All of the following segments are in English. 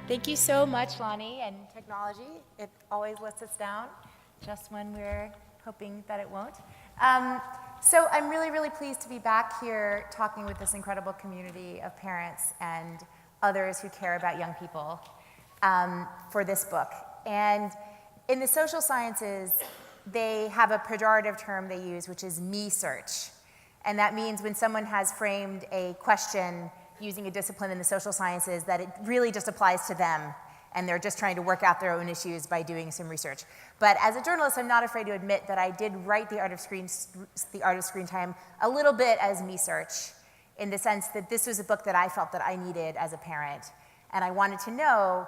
Thank you so much, Lonnie, and technology. It always lets us down, just when we're hoping that it won't. So I'm really, really pleased to be back here talking with this incredible community of parents and others who care about young people for this book. And in the social sciences, they have a pejorative term they use, which is me search. And that means when someone has framed a question using a discipline in the social sciences, that it really just applies to them, and they're just trying to work out their own issues by doing some research. But as a journalist, I'm not afraid to admit that I did write The Art of Screen Time a little bit as me search, in the sense that this was a book that I felt that I needed as a parent, and I wanted to know,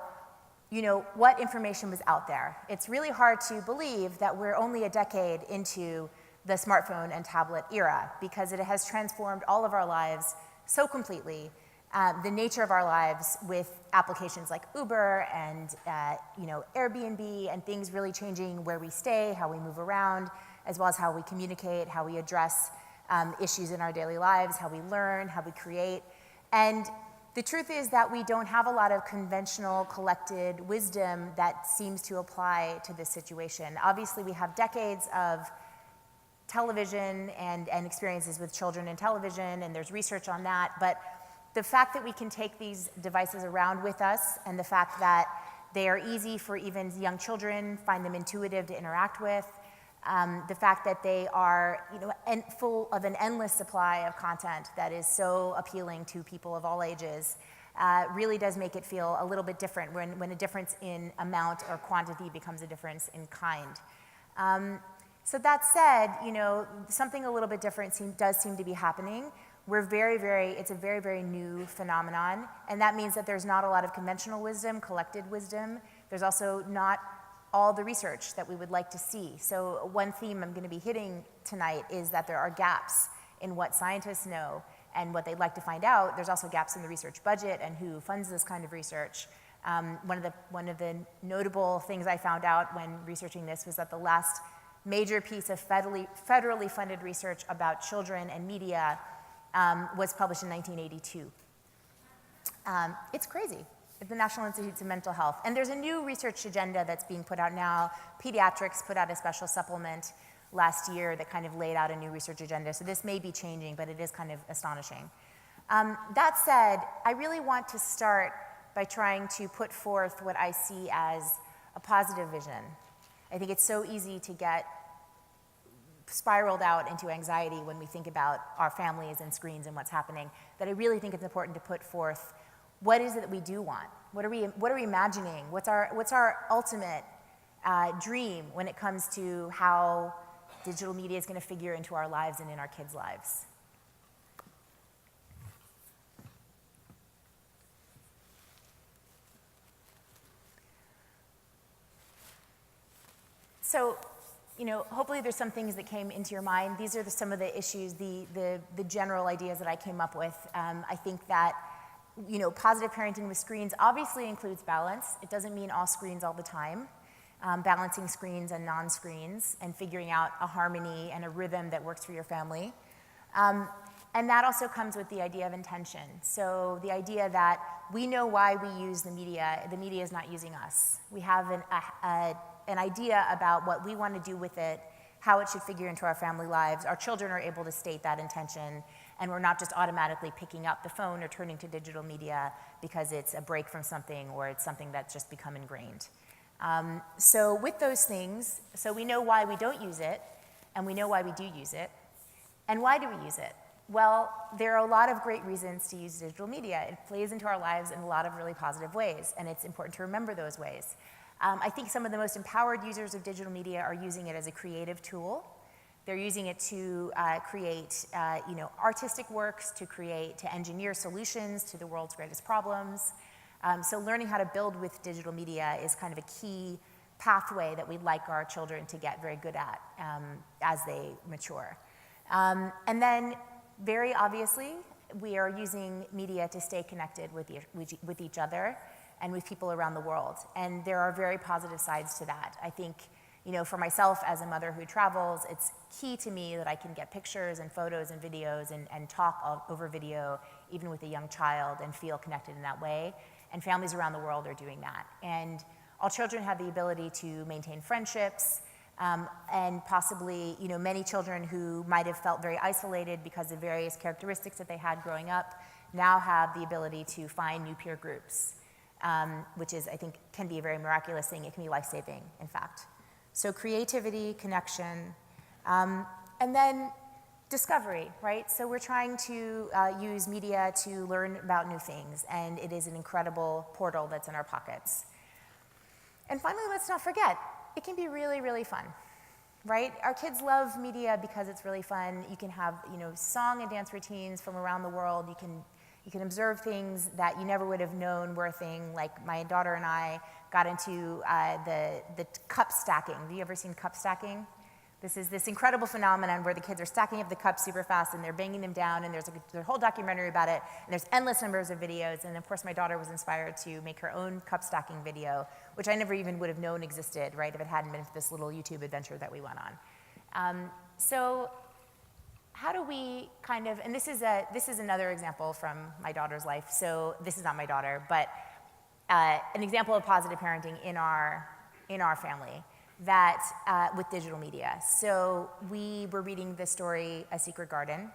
what information was out there. It's really hard to believe that we're only a decade into the smartphone and tablet era, because it has transformed all of our lives so completely, the nature of our lives, with applications like Uber and Airbnb, and things really changing where we stay, how we move around, as well as how we communicate, how we address issues in our daily lives, how we learn, how we create. And the truth is that we don't have a lot of conventional collected wisdom that seems to apply to this situation. Obviously, we have decades of television and experiences with children in television, and there's research on that, but the fact that we can take these devices around with us, and the fact that they are easy for even young children, find them intuitive to interact with, the fact that they are full of an endless supply of content that is so appealing to people of all ages, really does make it feel a little bit different when a difference in amount or quantity becomes a difference in kind. So that said, something a little bit different does seem to be happening. It's a very, very new phenomenon, and that means that there's not a lot of conventional wisdom, collected wisdom. There's also not all the research that we would like to see. So one theme I'm going to be hitting tonight is that there are gaps in what scientists know and what they'd like to find out. There's also gaps in the research budget and who funds this kind of research. One of the notable things I found out when researching this was that the last major piece of federally funded research about children and media was published in 1982. It's crazy. At the National Institutes of Mental Health. And there's a new research agenda that's being put out now. Pediatrics put out a special supplement last year that kind of laid out a new research agenda. So this may be changing, but it is kind of astonishing. That said, I really want to start by trying to put forth what I see as a positive vision. I think it's so easy to get spiraled out into anxiety when we think about our families and screens and what's happening, that I really think it's important to put forth what is it that we do want. What are we imagining? What's our ultimate dream when it comes to how digital media is going to figure into our lives and in our kids' lives? So, hopefully there's some things that came into your mind. These are some of the issues, the general ideas that I came up with. I think that, positive parenting with screens obviously includes balance. It doesn't mean all screens all the time. Balancing screens and non-screens and figuring out a harmony and a rhythm that works for your family. And that also comes with the idea of intention. So the idea that we know why we use the media is not using us. We have an idea about what we want to do with it, how it should figure into our family lives. Our children are able to state that intention, and we're not just automatically picking up the phone or turning to digital media because it's a break from something or it's something that's just become ingrained. So with those things, so we know why we don't use it, and we know why we do use it. And why do we use it? Well, there are a lot of great reasons to use digital media. It plays into our lives in a lot of really positive ways, and it's important to remember those ways. I think some of the most empowered users of digital media are using it as a creative tool. They're using it to create artistic works, to engineer solutions to the world's greatest problems. So learning how to build with digital media is kind of a key pathway that we'd like our children to get very good at as they mature. And then, very obviously, we are using media to stay connected with each other and with people around the world. And there are very positive sides to that. I think, for myself as a mother who travels, it's key to me that I can get pictures and photos and videos and talk over video, even with a young child, and feel connected in that way. and families around the world are doing that. And all children have the ability to maintain friendships, and possibly, many children who might have felt very isolated because of various characteristics that they had growing up now have the ability to find new peer groups, which is, I think, can be a very miraculous thing. It can be life-saving, in fact. So creativity, connection, and then discovery, right? So we're trying to use media to learn about new things, and it is an incredible portal that's in our pockets. And finally, let's not forget, it can be really, really fun, right? Our kids love media because it's really fun. You can have, song and dance routines from around the world. You can observe things that you never would have known were a thing. Like my daughter and I got into the cup stacking. Have you ever seen cup stacking? This is this incredible phenomenon where the kids are stacking up the cups super fast and they're banging them down, and there's a whole documentary about it, and there's endless numbers of videos. And of course my daughter was inspired to make her own cup stacking video, which I never even would have known existed, right, if it hadn't been for this little YouTube adventure that we went on. So how do we kind of, and this is another example from my daughter's life. So this is not my daughter, but an example of positive parenting in our family. That with digital media. So we were reading the story A Secret Garden,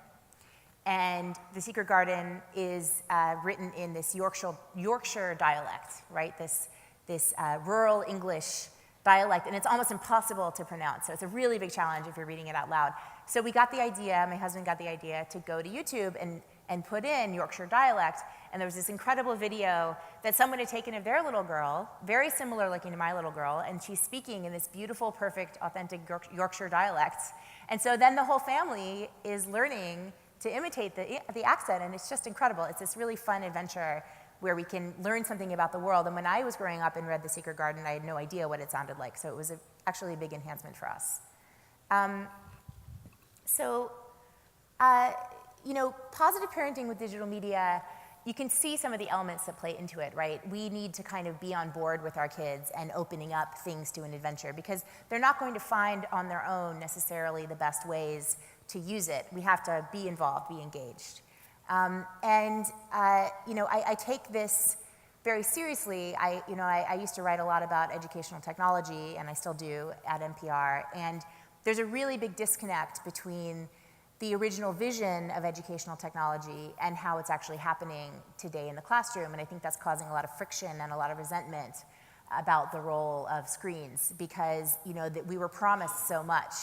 and The Secret Garden is written in this Yorkshire dialect, right? This rural English dialect, and it's almost impossible to pronounce. So it's a really big challenge if you're reading it out loud. So we got the idea, my husband got the idea to go to YouTube and put in Yorkshire dialect, and there was this incredible video that someone had taken of their little girl, very similar looking to my little girl, and she's speaking in this beautiful, perfect, authentic Yorkshire dialect. And so then the whole family is learning to imitate the accent, and it's just incredible. It's this really fun adventure where we can learn something about the world. And when I was growing up and read The Secret Garden, I had no idea what it sounded like, so it was actually a big enhancement for us. Positive parenting with digital media, you can see some of the elements that play into it, right? We need to kind of be on board with our kids and opening up things to an adventure, because they're not going to find on their own necessarily the best ways to use it. We have to be involved, be engaged. I take this very seriously. I used to write a lot about educational technology, and I still do at NPR, and there's a really big disconnect between the original vision of educational technology and how it's actually happening today in the classroom. And I think that's causing a lot of friction and a lot of resentment about the role of screens, because that we were promised so much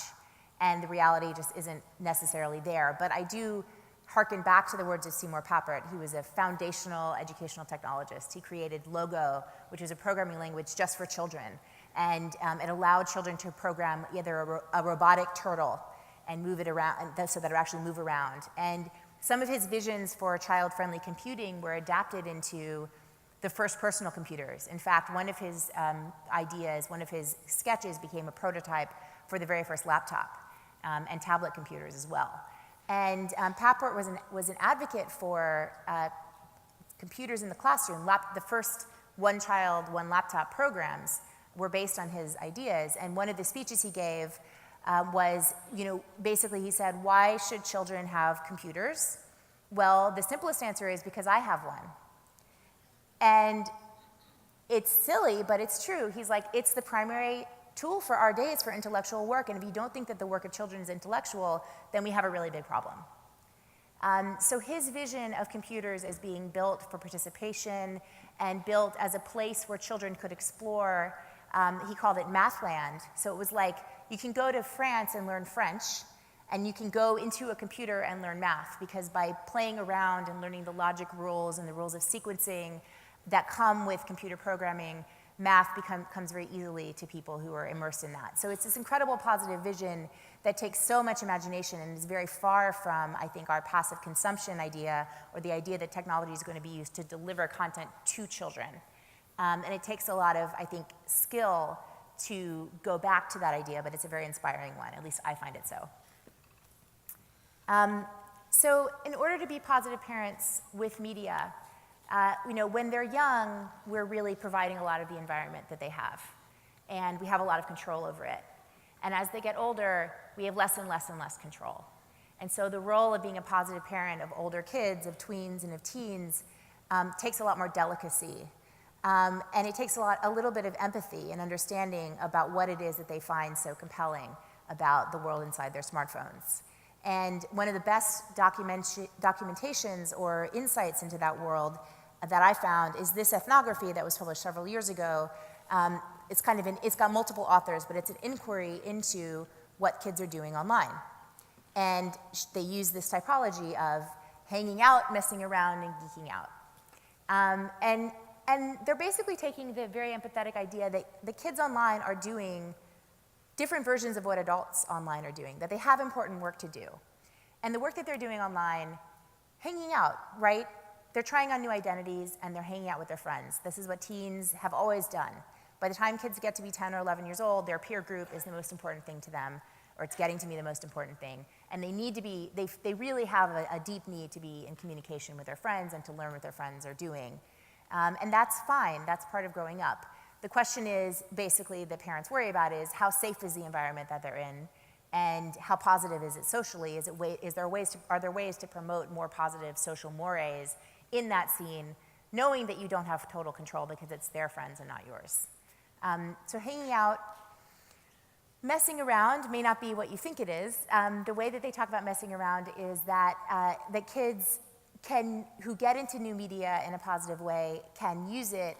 and the reality just isn't necessarily there. But I do hearken back to the words of Seymour Papert. He was a foundational educational technologist. He created Logo, which is a programming language just for children. And it allowed children to program either a robotic turtle and move it around so that it actually move around. And some of his visions for child-friendly computing were adapted into the first personal computers. In fact, one of his one of his sketches became a prototype for the very first laptop and tablet computers as well. And Papert was an advocate for computers in the classroom. The first one child, one laptop programs were based on his ideas. And one of the speeches he gave was, basically he said, why should children have computers? Well, the simplest answer is because I have one. And it's silly, but it's true. He's like, it's the primary tool for our days for intellectual work, and if you don't think that the work of children is intellectual, then we have a really big problem. So his vision of computers as being built for participation and built as a place where children could explore, he called it Mathland. So it was like, you can go to France and learn French, and you can go into a computer and learn math, because by playing around and learning the logic rules and the rules of sequencing that come with computer programming, math comes very easily to people who are immersed in that. So it's this incredible positive vision that takes so much imagination and is very far from, I think, our passive consumption idea, or the idea that technology is going to be used to deliver content to children. And it takes a lot of, I think, skill to go back to that idea, but it's a very inspiring one. At least I find it so. So in order to be positive parents with media, when they're young, we're really providing a lot of the environment that they have, and we have a lot of control over it. And as they get older, we have less and less and less control. And so the role of being a positive parent of older kids, of tweens and of teens, takes a lot more delicacy. And it takes a little bit of empathy and understanding about what it is that they find so compelling about the world inside their smartphones. And one of the best documentations or insights into that world that I found is this ethnography that was published several years ago. It's got multiple authors, but it's an inquiry into what kids are doing online. And they use this typology of hanging out, messing around, and geeking out. And they're basically taking the very empathetic idea that the kids online are doing different versions of what adults online are doing, that they have important work to do. And the work that they're doing online, hanging out, right? They're trying on new identities and they're hanging out with their friends. This is what teens have always done. By the time kids get to be 10 or 11 years old, their peer group is the most important thing to them, or it's getting to be the most important thing. And they need to be, they really have a deep need to be in communication with their friends and to learn what their friends are doing. And that's fine, that's part of growing up. The question is, basically, the parents worry about is how safe is the environment that they're in, and how positive is it socially? Are there ways to promote more positive social mores in that scene, knowing that you don't have total control because it's their friends and not yours? So hanging out, messing around may not be what you think it is. The way that they talk about messing around is that the kids who get into new media in a positive way can use it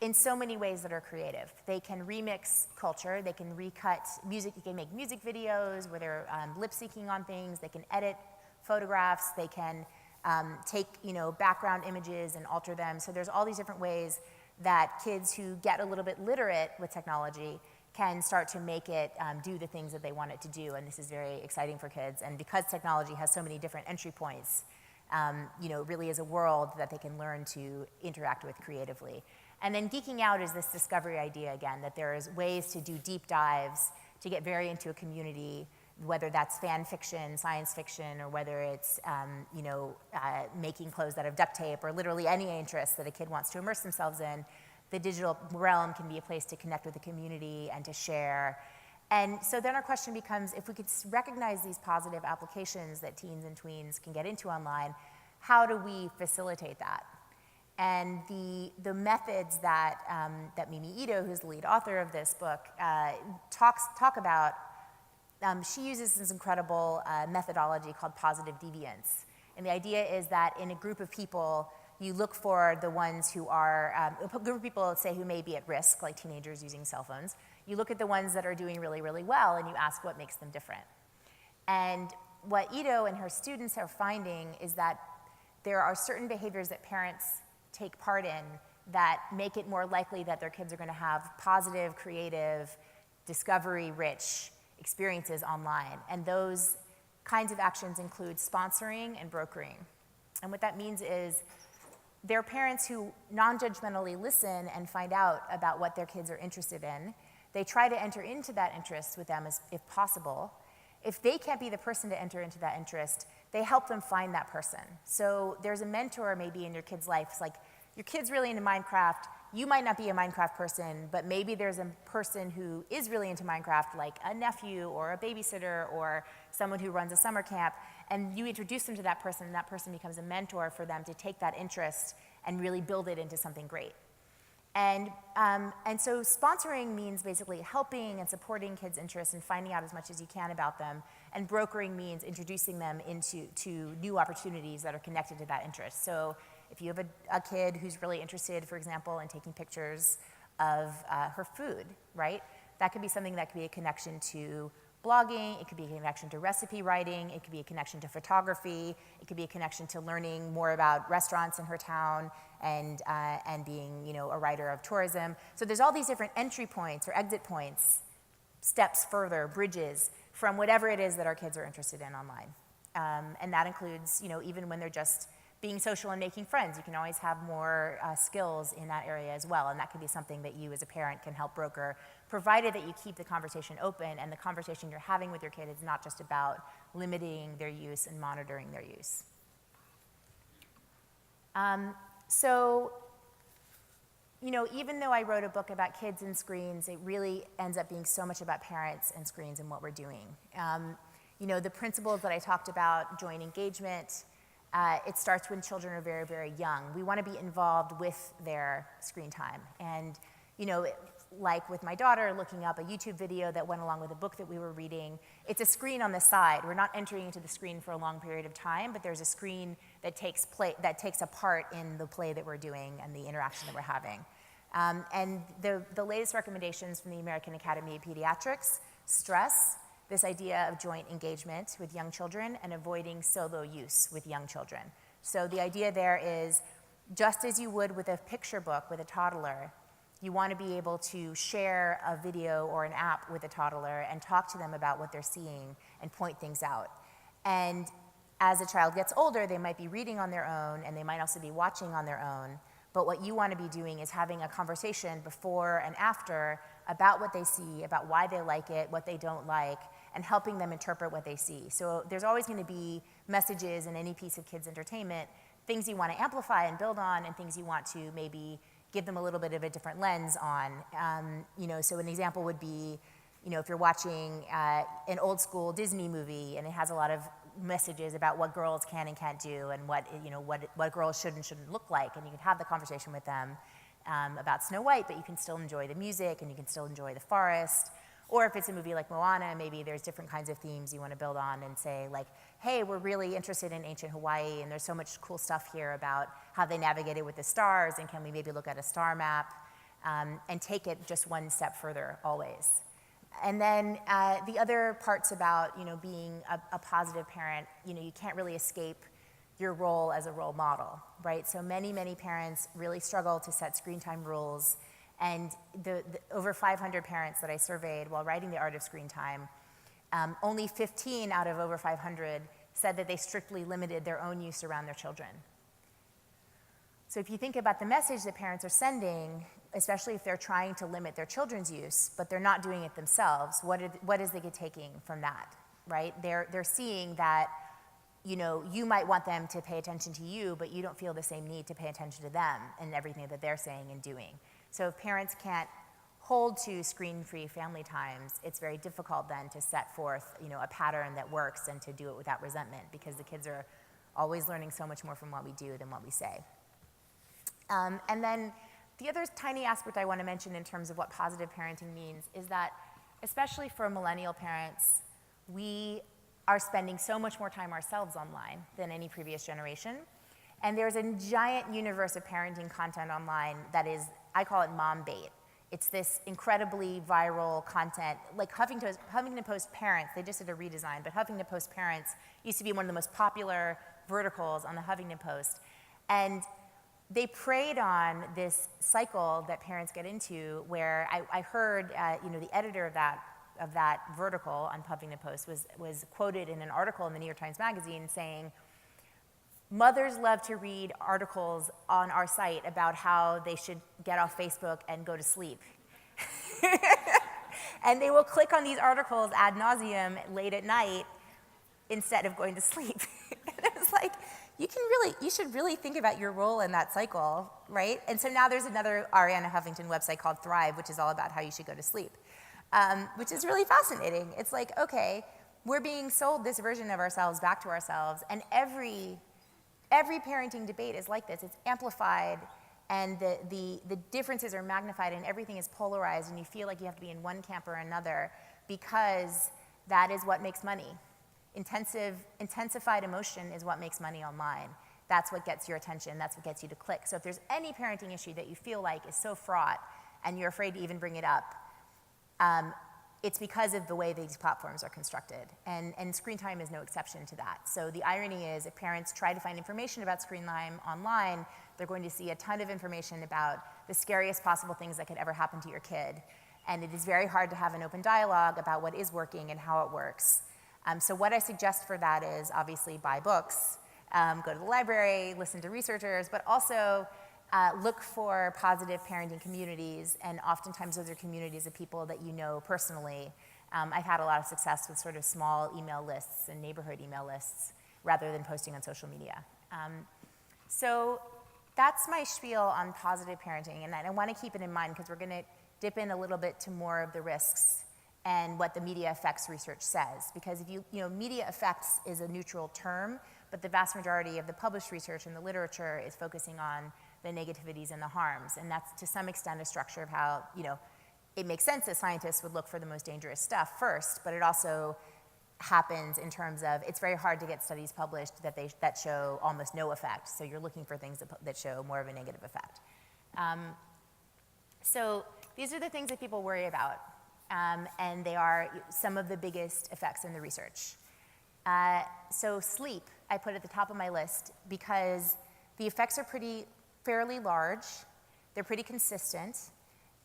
in so many ways that are creative. They can remix culture, they can recut music, they can make music videos where they're lip syncing on things, they can edit photographs, they can take background images and alter them. So there's all these different ways that kids who get a little bit literate with technology can start to make it do the things that they want it to do, and this is very exciting for kids. And because technology has so many different entry points, it really is a world that they can learn to interact with creatively. And then geeking out is this discovery idea again, that there's ways to do deep dives, to get very into a community, whether that's fan fiction, science fiction, or whether it's making clothes out of duct tape, or literally any interest that a kid wants to immerse themselves in. The digital realm can be a place to connect with the community and to share. And so then our question becomes, if we could recognize these positive applications that teens and tweens can get into online, how do we facilitate that? And the methods that Mimi Ito, who's the lead author of this book, talk about, she uses this incredible methodology called positive deviance. And the idea is that in a group of people, you look for the ones who are, a group of people, let's say, who may be at risk, like teenagers using cell phones. You look at the ones that are doing really, really well, and you ask what makes them different. And what Ito and her students are finding is that there are certain behaviors that parents take part in that make it more likely that their kids are going to have positive, creative, discovery-rich experiences online. And those kinds of actions include sponsoring and brokering. And what that means is they're parents who non-judgmentally listen and find out about what their kids are interested in. They try to enter into that interest with them if possible. If they can't be the person to enter into that interest, they help them find that person. So there's a mentor maybe in your kid's life. It's like, your kid's really into Minecraft. You might not be a Minecraft person, but maybe there's a person who is really into Minecraft, like a nephew or a babysitter or someone who runs a summer camp, and you introduce them to that person, and that person becomes a mentor for them to take that interest and really build it into something great. And so sponsoring means basically helping and supporting kids' interests and finding out as much as you can about them. And brokering means introducing them to new opportunities that are connected to that interest. So if you have a kid who's really interested, for example, in taking pictures of her food, right? That could be something that could be a connection to blogging, it could be a connection to recipe writing, it could be a connection to photography, it could be a connection to learning more about restaurants in her town and being a writer of tourism. So there's all these different entry points or exit points, steps further, bridges from whatever it is that our kids are interested in online. And that includes, even when they're just being social and making friends, you can always have more skills in that area as well, and that could be something that you as a parent can help broker, provided that you keep the conversation open and the conversation you're having with your kid is not just about limiting their use and monitoring their use. Even though I wrote a book about kids and screens, it really ends up being so much about parents and screens and what we're doing. The principles that I talked about, joint engagement, It starts when children are very, very young. We want to be involved with their screen time. And, you know, like with my daughter looking up a YouTube video that went along with a book that we were reading, it's a screen on the side. We're not entering into the screen for a long period of time, but there's a screen that takes a part in the play that we're doing and the interaction that we're having. And the latest recommendations from the American Academy of Pediatrics stress this idea of joint engagement with young children and avoiding solo use with young children. So the idea there is, just as you would with a picture book with a toddler, you want to be able to share a video or an app with a toddler and talk to them about what they're seeing and point things out. And as a child gets older, they might be reading on their own, and they might also be watching on their own. But what you want to be doing is having a conversation before and after about what they see, about why they like it, what they don't like, and helping them interpret what they see. So there's always going to be messages in any piece of kids' entertainment, things you want to amplify and build on, and things you want to maybe give them a little bit of a different lens on. You know, so an example would be, you know, if you're watching an old school Disney movie and it has a lot of messages about what girls can and can't do and what, you know, what girls should and shouldn't look like, and you can have the conversation with them about Snow White, but you can still enjoy the music and you can still enjoy the forest. Or if it's a movie like Moana, maybe there's different kinds of themes you want to build on and say, like, hey, we're really interested in ancient Hawaii, and there's so much cool stuff here about how they navigated with the stars, and can we maybe look at a star map, and take it just one step further, always. And then the other parts about, you know, being a positive parent, you know, you can't really escape your role as a role model, right? So many, many parents really struggle to set screen time rules. And the over 500 parents that I surveyed while writing The Art of Screen Time, only 15 out of over 500 said that they strictly limited their own use around their children. So if you think about the message that parents are sending, especially if they're trying to limit their children's use, but they're not doing it themselves, what is they taking from that, right? They're seeing that, you know, you might want them to pay attention to you, but you don't feel the same need to pay attention to them and everything that they're saying and doing. So if parents can't hold to screen-free family times, it's very difficult then to set forth, you know, a pattern that works and to do it without resentment, because the kids are always learning so much more from what we do than what we say. And then the other tiny aspect I want to mention in terms of what positive parenting means is that, especially for millennial parents, we are spending so much more time ourselves online than any previous generation. And there's a giant universe of parenting content online that is, I call it Mombait. It's this incredibly viral content, like Huffington Post Parents, they just did a redesign, but Huffington Post Parents used to be one of the most popular verticals on the Huffington Post. And they preyed on this cycle that parents get into, where I heard, you know, the editor of that vertical on Huffington Post was quoted in an article in the New York Times Magazine saying, mothers love to read articles on our site about how they should get off Facebook and go to sleep. And they will click on these articles ad nauseum late at night instead of going to sleep. And it was like, you should really think about your role in that cycle, right? And so now there's another Arianna Huffington website called Thrive, which is all about how you should go to sleep, which is really fascinating. It's like, okay, we're being sold this version of ourselves back to ourselves, and every parenting debate is like this. It's amplified, and the differences are magnified, and everything is polarized, and you feel like you have to be in one camp or another, because that is what makes money. Intensified emotion is what makes money online. That's what gets your attention. That's what gets you to click. So if there's any parenting issue that you feel like is so fraught and you're afraid to even bring it up, it's because of the way these platforms are constructed. And screen time is no exception to that. So the irony is, if parents try to find information about screen time online, they're going to see a ton of information about the scariest possible things that could ever happen to your kid. And it is very hard to have an open dialogue about what is working and how it works. So what I suggest for that is, obviously, buy books, go to the library, listen to researchers, but also look for positive parenting communities, and oftentimes those are communities of people that you know personally. I've had a lot of success with sort of small email lists and neighborhood email lists rather than posting on social media. So that's my spiel on positive parenting, and I want to keep it in mind because we're going to dip in a little bit to more of the risks and what the media effects research says. Because if you know, media effects is a neutral term, but the vast majority of the published research in the literature is focusing on the negativities and the harms. And that's to some extent a structure of how, you know, it makes sense that scientists would look for the most dangerous stuff first, but it also happens in terms of it's very hard to get studies published that show almost no effect. So you're looking for things that show more of a negative effect. So these are the things that people worry about. And they are some of the biggest effects in the research. So sleep, I put at the top of my list because the effects are fairly large, they're pretty consistent,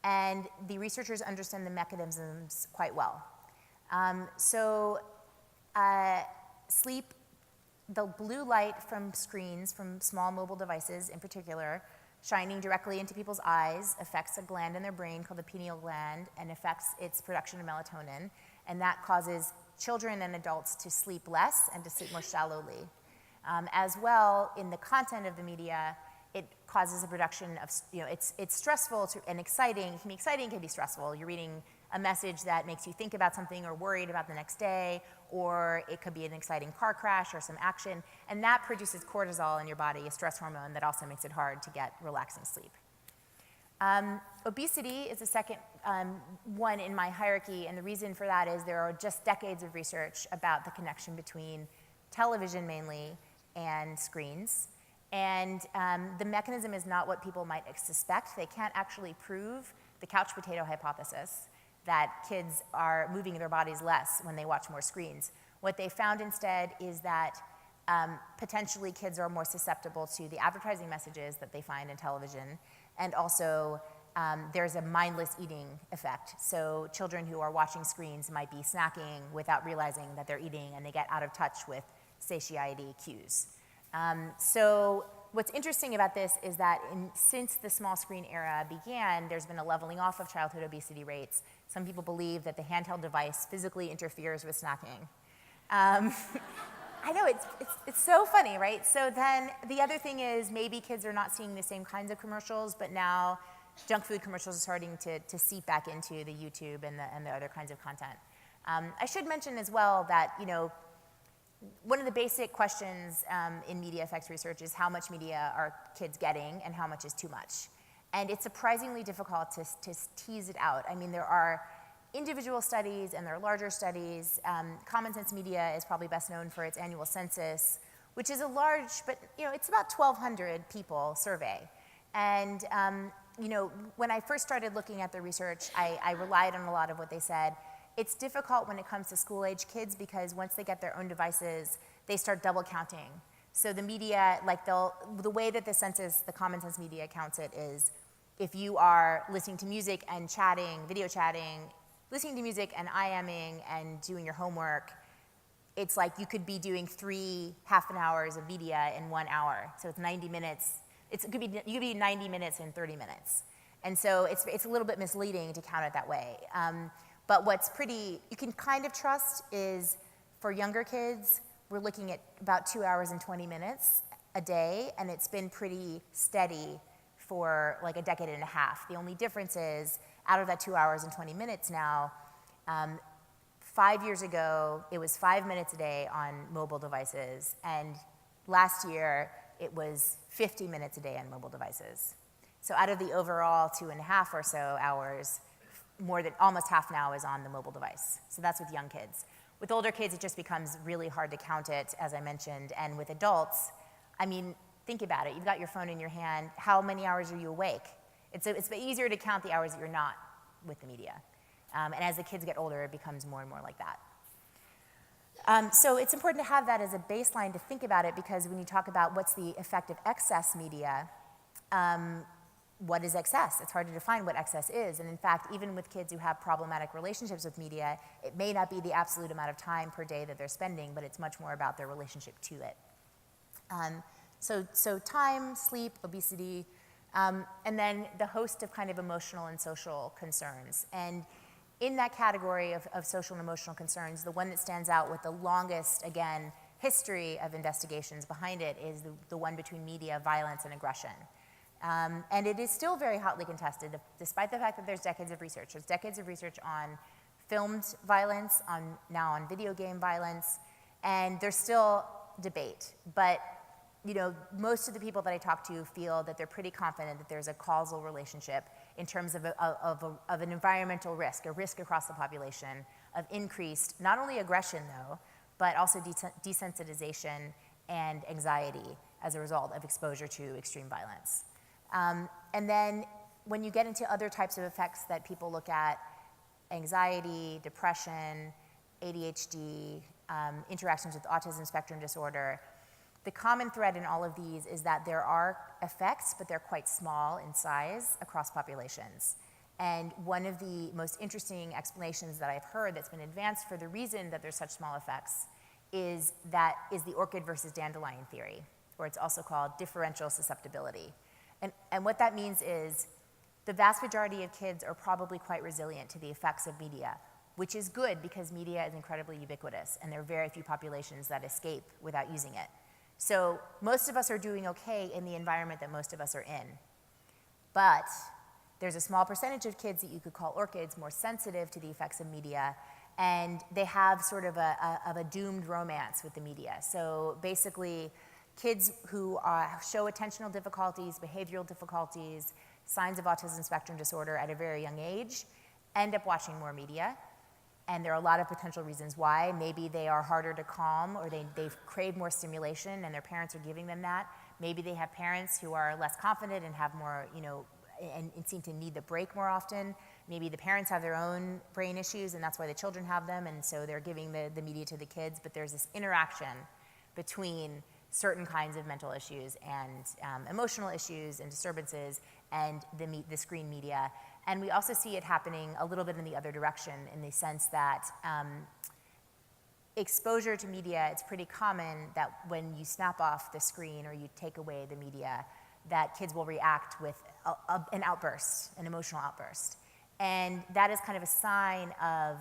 and the researchers understand the mechanisms quite well. Sleep, the blue light from screens, from small mobile devices in particular, shining directly into people's eyes affects a gland in their brain called the pineal gland and affects its production of melatonin, and that causes children and adults to sleep less and to sleep more shallowly. As well, in the content of the media, it causes a production of, you know, it's stressful and exciting. It can be exciting, it can be stressful. You're reading a message that makes you think about something or worried about the next day, or it could be an exciting car crash or some action, and that produces cortisol in your body, a stress hormone that also makes it hard to get relaxing sleep. Obesity is the second one in my hierarchy, and the reason for that is there are just decades of research about the connection between television mainly and screens. And the mechanism is not what people might suspect. They can't actually prove the couch potato hypothesis that kids are moving their bodies less when they watch more screens. What they found instead is that potentially kids are more susceptible to the advertising messages that they find in television, and also there's a mindless eating effect. So children who are watching screens might be snacking without realizing that they're eating, and they get out of touch with satiety cues. So what's interesting about this is that since the small screen era began, there's been a leveling off of childhood obesity rates. Some people believe that the handheld device physically interferes with snacking. I know, it's so funny, right? So then the other thing is maybe kids are not seeing the same kinds of commercials, but now junk food commercials are starting to seep back into the YouTube and the other kinds of content. I should mention as well that, you know, one of the basic questions in media effects research is how much media are kids getting and how much is too much. And it's surprisingly difficult to tease it out. I mean, there are individual studies and there are larger studies. Common Sense Media is probably best known for its annual census, which is a large, but you know, it's about 1,200 people survey. And you know, when I first started looking at the research, I relied on a lot of what they said. It's difficult when it comes to school-age kids because once they get their own devices, they start double counting. So the media, like the way that the census, the Common Sense Media counts it is if you are listening to music and chatting, video chatting, listening to music and IMing and doing your homework, it's like you could be doing 3 half-an hours of media in 1 hour. So it's 90 minutes. You could be 90 minutes in 30 minutes. And so it's a little bit misleading to count it that way. But what's you can kind of trust is for younger kids, we're looking at about 2 hours and 20 minutes a day, and it's been pretty steady for like a decade and a half. The only difference is out of that 2 hours and 20 minutes now, 5 years ago, it was 5 minutes a day on mobile devices, and last year, it was 50 minutes a day on mobile devices. So out of the overall 2.5 or so hours, more than almost half now is on the mobile device. So that's with young kids. With older kids, it just becomes really hard to count it, as I mentioned. And with adults, I mean, think about it. You've got your phone in your hand. How many hours are you awake? It's easier to count the hours that you're not with the media. And as the kids get older, it becomes more and more like that. So it's important to have that as a baseline to think about it, because when you talk about what's the effect of excess media, what is excess? It's hard to define what excess is. And in fact, even with kids who have problematic relationships with media, it may not be the absolute amount of time per day that they're spending, but it's much more about their relationship to it. So time, sleep, obesity, and then the host of kind of emotional and social concerns. And in that category of social and emotional concerns, the one that stands out with the longest, again, history of investigations behind it is the one between media, violence, and aggression. And it is still very hotly contested, despite the fact that there's decades of research. There's decades of research on filmed violence, now on video game violence, and there's still debate. But most of the people that I talk to feel that they're pretty confident that there's a causal relationship in terms of an environmental risk, a risk across the population of increased, not only aggression though, but also desensitization and anxiety as a result of exposure to extreme violence. And then when you get into other types of effects that people look at, anxiety, depression, ADHD, interactions with autism spectrum disorder, the common thread in all of these is that there are effects, but they're quite small in size across populations. And one of the most interesting explanations that I've heard that's been advanced for the reason that there's such small effects is the orchid versus dandelion theory, or it's also called differential susceptibility. And what that means is the vast majority of kids are probably quite resilient to the effects of media, which is good because media is incredibly ubiquitous, and there are very few populations that escape without using it. So most of us are doing okay in the environment that most of us are in. But there's a small percentage of kids that you could call orchids more sensitive to the effects of media, and they have sort of a doomed romance with the media. So basically, kids who show attentional difficulties, behavioral difficulties, signs of autism spectrum disorder at a very young age end up watching more media. And there are a lot of potential reasons why. Maybe they are harder to calm, or they've craved more stimulation and their parents are giving them that. Maybe they have parents who are less confident and have more, and seem to need the break more often. Maybe the parents have their own brain issues and that's why the children have them, and so they're giving the media to the kids. But there's this interaction between certain kinds of mental issues and emotional issues and disturbances and the screen media. And we also see it happening a little bit in the other direction, in the sense that exposure to media, it's pretty common that when you snap off the screen or you take away the media, that kids will react with an outburst, an emotional outburst. And that is kind of a sign of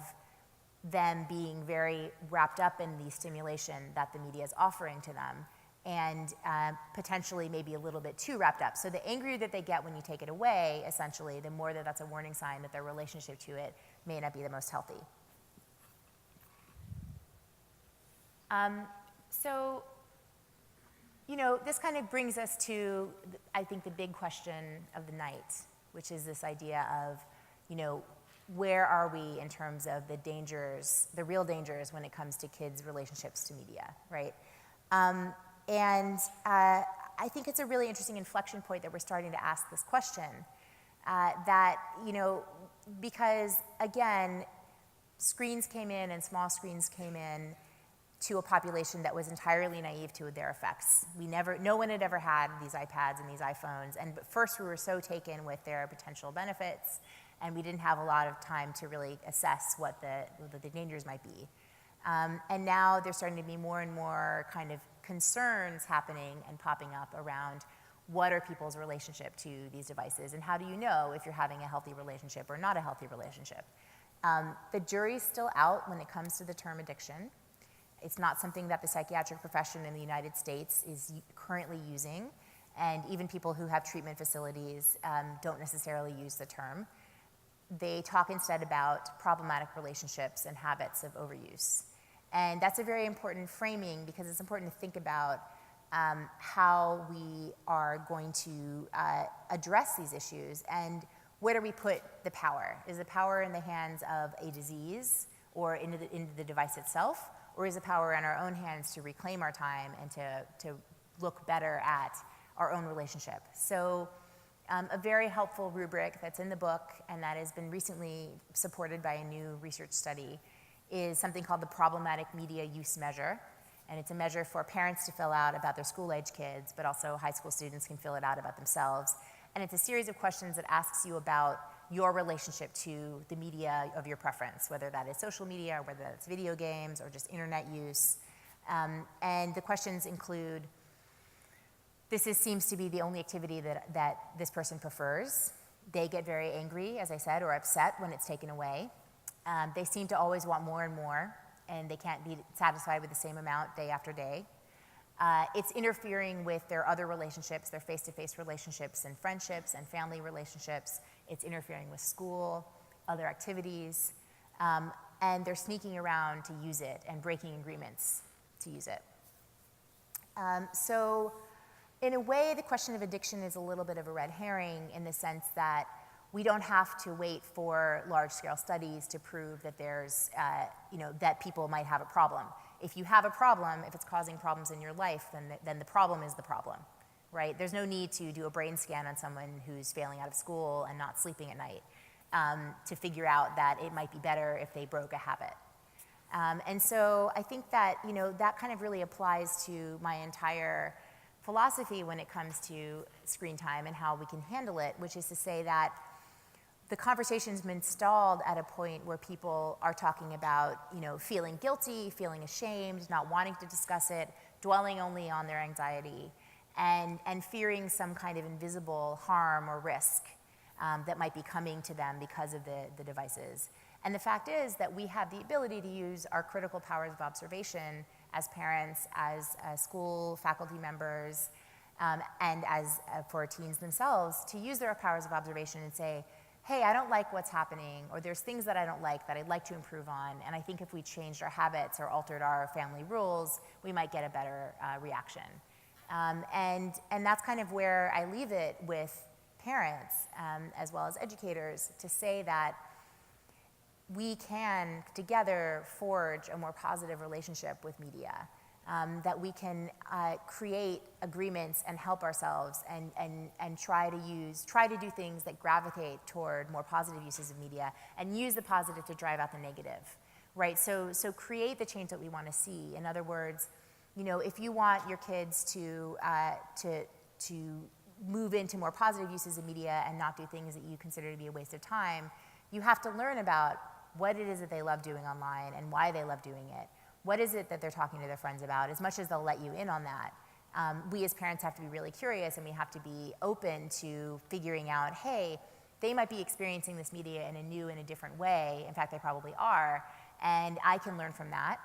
them being very wrapped up in the stimulation that the media is offering to them, and potentially maybe a little bit too wrapped up. So the angrier that they get when you take it away, essentially, the more that's a warning sign that their relationship to it may not be the most healthy. This kind of brings us to, I think, the big question of the night, which is this idea of, where are we in terms of the dangers, the real dangers when it comes to kids' relationships to media, right? I think it's a really interesting inflection point that we're starting to ask this question, because again, screens came in and small screens came in to a population that was entirely naive to their effects. No one had ever had these iPads and these iPhones, and first we were so taken with their potential benefits, and we didn't have a lot of time to really assess what the dangers might be. And now there's starting to be more and more kind of concerns happening and popping up around what are people's relationship to these devices, and how do you know if you're having a healthy relationship or not a healthy relationship? The jury's still out when it comes to the term addiction. It's not something that the psychiatric profession in the United States is currently using, and even people who have treatment facilities don't necessarily use the term. They talk instead about problematic relationships and habits of overuse. And that's a very important framing, because it's important to think about how we are going to address these issues, and where do we put the power? Is the power in the hands of a disease or into the device itself, or is the power in our own hands to reclaim our time and to look better at our own relationship? So a very helpful rubric that's in the book and that has been recently supported by a new research study is something called the Problematic Media Use Measure. And it's a measure for parents to fill out about their school-age kids, but also high school students can fill it out about themselves. And it's a series of questions that asks you about your relationship to the media of your preference, whether that is social media, or whether that's video games, or just internet use. And the questions include, seems to be the only activity that this person prefers. They get very angry, as I said, or upset when it's taken away. They seem to always want more and more, and they can't be satisfied with the same amount day after day. It's interfering with their other relationships, their face-to-face relationships and friendships and family relationships. It's interfering with school, other activities. And they're sneaking around to use it and breaking agreements to use it. So in a way, the question of addiction is a little bit of a red herring in the sense that we don't have to wait for large-scale studies to prove that there's, that people might have a problem. If you have a problem, if it's causing problems in your life, then the problem is the problem, right? There's no need to do a brain scan on someone who's failing out of school and not sleeping at night to figure out that it might be better if they broke a habit. And so I think that, that kind of really applies to my entire philosophy when it comes to screen time and how we can handle it, which is to say that the conversation's been stalled at a point where people are talking about, feeling guilty, feeling ashamed, not wanting to discuss it, dwelling only on their anxiety, and fearing some kind of invisible harm or risk that might be coming to them because of the devices. And the fact is that we have the ability to use our critical powers of observation as parents, as school faculty members, and as for teens themselves, to use their powers of observation and say, hey, I don't like what's happening, or there's things that I don't like that I'd like to improve on, and I think if we changed our habits or altered our family rules, we might get a better reaction. And that's kind of where I leave it with parents, as well as educators, to say that we can together forge a more positive relationship with media, that we can create agreements and help ourselves and try to do things that gravitate toward more positive uses of media and use the positive to drive out the negative, right? So create the change that we want to see. In other words, if you want your kids to move into more positive uses of media and not do things that you consider to be a waste of time, you have to learn about what it is that they love doing online and why they love doing it. What is it that they're talking to their friends about, as much as they'll let you in on that. We as parents have to be really curious, and we have to be open to figuring out, hey, they might be experiencing this media in a new and a different way. In fact, they probably are, and I can learn from that.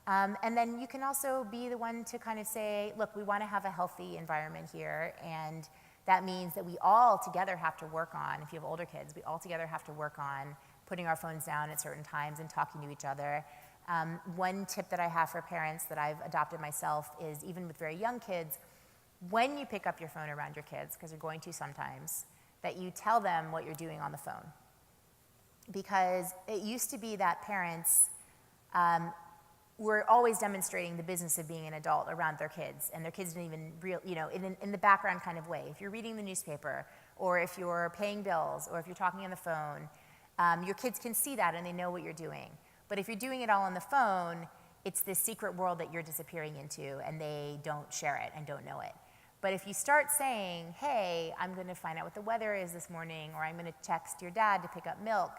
And then you can also be the one to kind of say, look, we want to have a healthy environment here, and that means that we all together have to work on, if you have older kids, we all together have to work on putting our phones down at certain times and talking to each other. One tip that I have for parents that I've adopted myself is, even with very young kids, when you pick up your phone around your kids, because you're going to sometimes, that you tell them what you're doing on the phone. Because it used to be that parents were always demonstrating the business of being an adult around their kids, and their kids didn't even in the background kind of way. If you're reading the newspaper, or if you're paying bills, or if you're talking on the phone, your kids can see that and they know what you're doing. But if you're doing it all on the phone, it's this secret world that you're disappearing into, and they don't share it and don't know it. But if you start saying, hey, I'm going to find out what the weather is this morning, or I'm going to text your dad to pick up milk,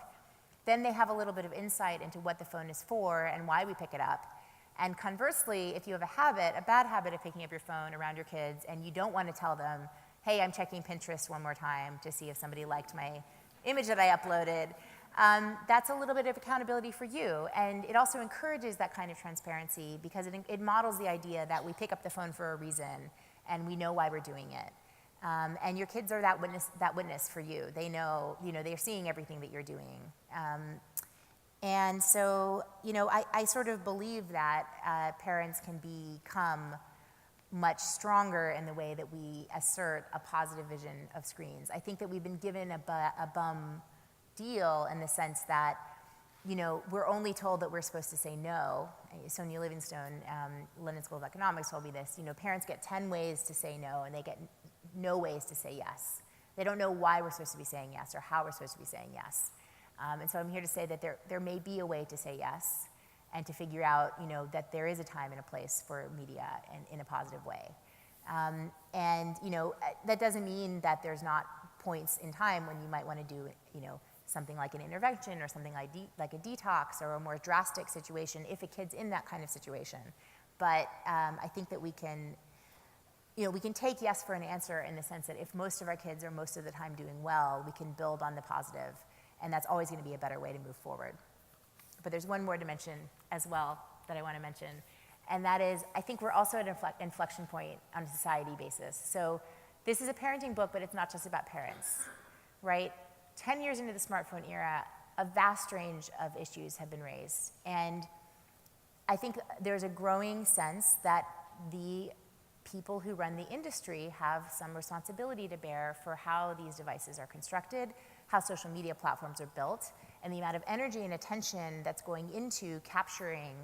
then they have a little bit of insight into what the phone is for and why we pick it up. And conversely, if you have a bad habit of picking up your phone around your kids, and you don't want to tell them, hey, I'm checking Pinterest one more time to see if somebody liked my image that I uploaded, that's a little bit of accountability for you. And it also encourages that kind of transparency, because it models the idea that we pick up the phone for a reason and we know why we're doing it. And your kids are that witness for you. They know, they're seeing everything that you're doing. And so, I sort of believe that parents can become much stronger in the way that we assert a positive vision of screens. I think that we've been given a bum deal in the sense that, we're only told that we're supposed to say no. Sonia Livingstone, London School of Economics, told me this. Parents get 10 ways to say no, and they get no ways to say yes. They don't know why we're supposed to be saying yes or how we're supposed to be saying yes. And so I'm here to say that there may be a way to say yes, and to figure out, that there is a time and a place for media in a positive way. And that doesn't mean that there's not points in time when you might want to do, something like an intervention, or something like a detox, or a more drastic situation if a kid's in that kind of situation. But I think that we can take yes for an answer, in the sense that if most of our kids are most of the time doing well, we can build on the positive, and that's always going to be a better way to move forward. But there's one more dimension as well that I want to mention, and that is, I think we're also at an inflection point on a society basis. So this is a parenting book, but it's not just about parents, right? 10 years into the smartphone era, a vast range of issues have been raised. And I think there's a growing sense that the people who run the industry have some responsibility to bear for how these devices are constructed, how social media platforms are built, and the amount of energy and attention that's going into capturing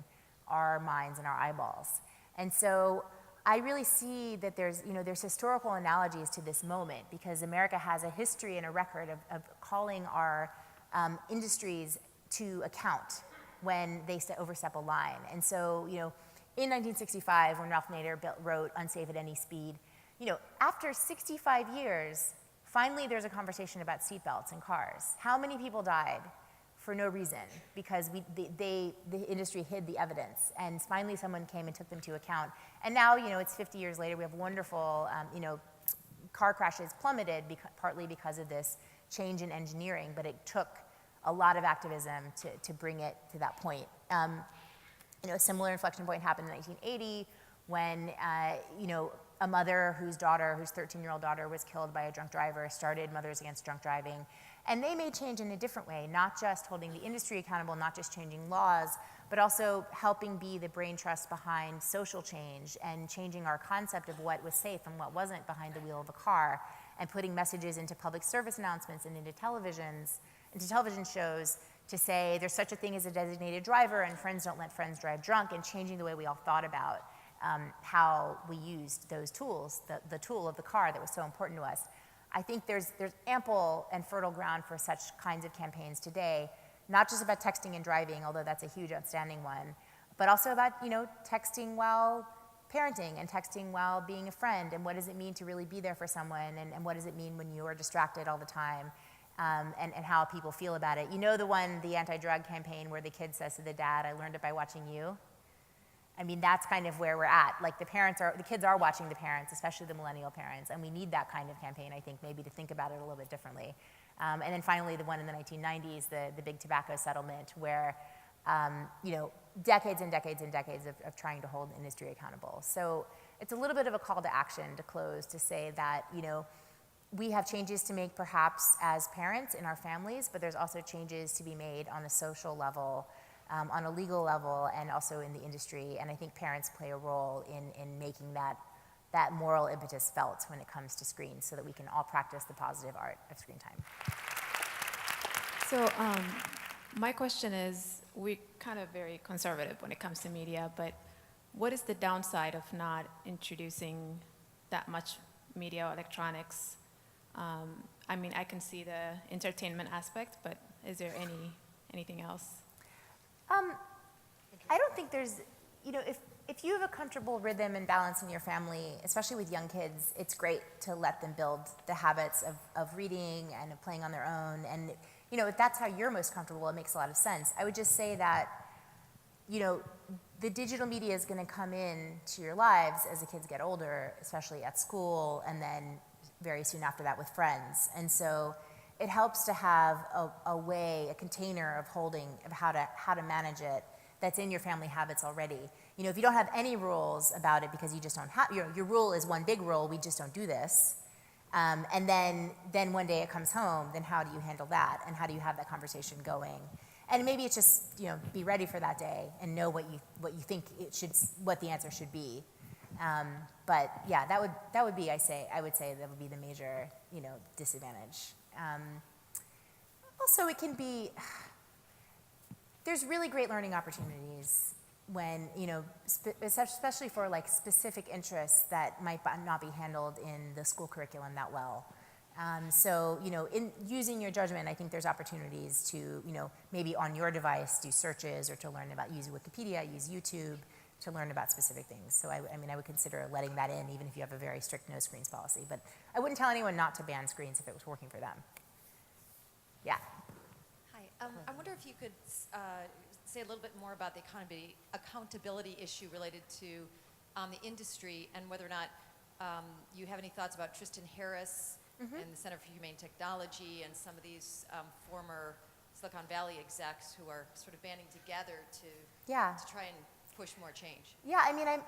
our minds and our eyeballs. And so I really see that there's historical analogies to this moment, because America has a history and a record of calling our industries to account when they overstep a line. And so, in 1965, when Ralph Nader wrote Unsafe at Any Speed, after 65 years, finally there's a conversation about seatbelts in cars. How many people died for no reason because the industry hid the evidence, and finally someone came and took them to account. And now, it's 50 years later, we have wonderful, car crashes plummeted partly because of this change in engineering, but it took a lot of activism to bring it to that point. A similar inflection point happened in 1980 when, a mother whose 13-year-old daughter was killed by a drunk driver started Mothers Against Drunk Driving. And they made change in a different way, not just holding the industry accountable, not just changing laws, but also helping be the brain trust behind social change and changing our concept of what was safe and what wasn't behind the wheel of a car, and putting messages into public service announcements and into television shows to say there's such a thing as a designated driver and friends don't let friends drive drunk, and changing the way we all thought about how we used those tools, the tool of the car that was so important to us. I think there's ample and fertile ground for such kinds of campaigns today, not just about texting and driving, although that's a huge outstanding one, but also about texting while parenting and texting while being a friend, and what does it mean to really be there for someone, and what does it mean when you are distracted all the time. And how people feel about it. The anti-drug campaign where the kid says to the dad, "I learned it by watching you." I mean, that's kind of where we're at. Like the kids are watching the parents, especially the millennial parents, and we need that kind of campaign, I think, maybe to think about it a little bit differently. And then finally, the one in the 1990s, the big tobacco settlement, where, decades and decades and decades of trying to hold industry accountable. So it's a little bit of a call to action to close, to say that, we have changes to make perhaps as parents in our families, but there's also changes to be made on a social level, on a legal level, and also in the industry. And I think parents play a role in making that moral impetus felt when it comes to screens, so that we can all practice the positive art of screen time. So my question is, we're kind of very conservative when it comes to media, but what is the downside of not introducing that much media or electronics? I can see the entertainment aspect, but is there anything else? I don't think there's, if you have a comfortable rhythm and balance in your family, especially with young kids, it's great to let them build the habits of reading and of playing on their own. And, if that's how you're most comfortable, it makes a lot of sense. I would just say that, the digital media is going to come in to your lives as the kids get older, especially at school, and then very soon after that with friends. And so it helps to have a container of how to manage it that's in your family habits already. If you don't have any rules about it because you just don't have, your rule is one big rule, we just don't do this. And then one day it comes home, then how do you handle that? And how do you have that conversation going? And maybe it's just, be ready for that day and know what you think what the answer should be. But yeah, that would be, I would say that would be the major, disadvantage. Also, it can be, there's really great learning opportunities when, especially for like specific interests that might not be handled in the school curriculum that well. So, in using your judgment, I think there's opportunities to, maybe on your device do searches, or to learn about, use Wikipedia, use YouTube, to learn about specific things. So I would consider letting that in, even if you have a very strict no screens policy. But I wouldn't tell anyone not to ban screens if it was working for them. Yeah. Hi. I wonder if you could say a little bit more about the accountability issue related to the industry, and whether or not you have any thoughts about Tristan Harris and the Center for Humane Technology, and some of these former Silicon Valley execs who are sort of banding together to try and push more change. Yeah,